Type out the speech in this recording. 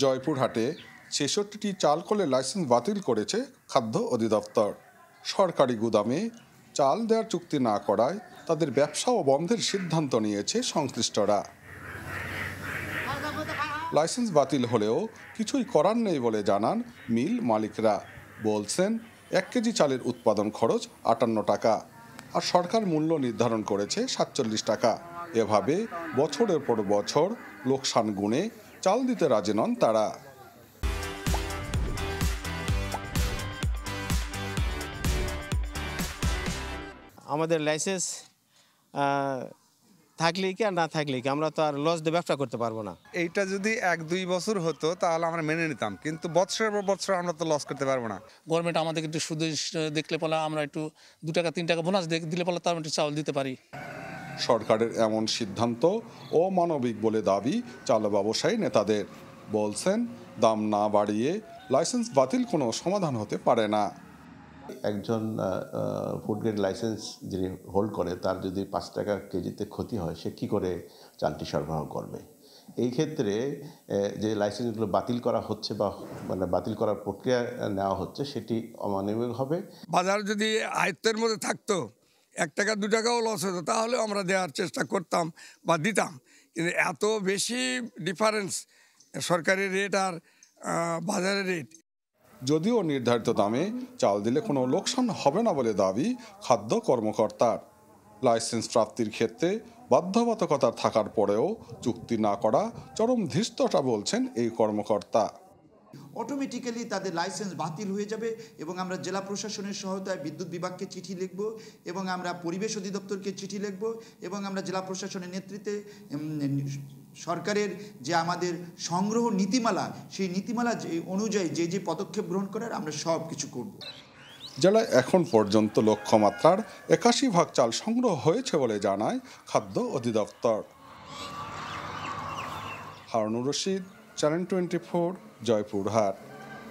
জয়পুরহাটে ৬৬টি চাল কলের লাইসেন্স বাতিল করেছে খাদ্য অধিদপ্তর। সরকারি গুদামে চাল দেওয়ার চুক্তি না করায় তাদের ব্যবসা ও বন্ধের সিদ্ধান্ত নিয়েছে সংশ্লিষ্টরা। লাইসেন্স বাতিল হলেও কিছুই করার নেই বলে জানান মিল মালিকরা। বলছেন ১ কেজি চালের উৎপাদন খরচ ৫৮ টাকা আর সরকার মূল্য নির্ধারণ করেছে ৪৭ টাকা। এভাবে বছরের পর বছর লোকসান গুণে চাল দিতে রাজি নন তারা। আমাদের লাইসেন্স থাকলেই কি আর না থাকলেই কি, আমরা তো আর লস দিয়ে ব্যবসা করতে পারবো না। এইটা যদি ১-২ বছর হতো তাহলে আমরা মেনে নিতাম, কিন্তু বছরের পর বছর আমরা তো লস করতে পারবো না। গভর্নমেন্ট আমাদেরকে একটু সুদ দেখলে পরে আমরা একটু ২ টাকা ৩ টাকা বোনাস দিলে পরে তার একটু চাউল দিতে পারি। সরকারের এমন সিদ্ধান্ত অমানবিক বলে দাবি চাল ব্যবসায়ী নেতাদের। বলছেন দাম না বাড়িয়ে লাইসেন্স বাতিল কোনো সমাধান হতে পারে না। একজন ফুড গ্রেড লাইসেন্স যিনি হোল্ড করে তার যদি ৫ টাকা কেজিতে ক্ষতি হয়, সে কী করে চালটি সরবরাহ করবে? এই ক্ষেত্রে যে লাইসেন্সগুলো বাতিল করা হচ্ছে বা বাতিল করার প্রক্রিয়া নেওয়া হচ্ছে সেটি অমানবিক হবে। বাজার যদি আয়ত্তের মধ্যে থাকতো, ১ টাকা ২ টাকাও লস হতো, তাহলেও আমরা দেওয়ার চেষ্টা করতাম বা দিতাম। কিন্তু এত বেশি ডিফারেন্স সরকারি রেট আর বাজারের রেট। যদিও নির্ধারিত দামে চাল দিলে কোনো লোকসান হবে না বলে দাবি খাদ্য কর্মকর্তার। লাইসেন্স প্রাপ্তির ক্ষেত্রে বাধ্যবাধকতা থাকার পরেও চুক্তি না করা চরম ধৃষ্টতা বলছেন এই কর্মকর্তা। অটোমেটিক্যালি তাদের লাইসেন্স বাতিল হয়ে যাবে এবং আমরা জেলা প্রশাসনের সহায়তায় বিদ্যুৎ বিভাগকে চিঠি লিখব এবং আমরা পরিবেশ অধিদপ্তরকে চিঠি লিখব এবং আমরা জেলা প্রশাসনের নেতৃত্বে সরকারের যে আমাদের সংগ্রহ নীতিমালা, সেই নীতিমালা অনুযায়ী যে পদক্ষেপ গ্রহণ করার আমরা সব কিছু করব। জেলায় এখন পর্যন্ত লক্ষ্যমাত্রার ৮১ চাল সংগ্রহ হয়েছে বলে জানায় খাদ্য অধিদপ্তর। হারুনুর রশিদ, চ্যানেল 24, জয়পুরহাট।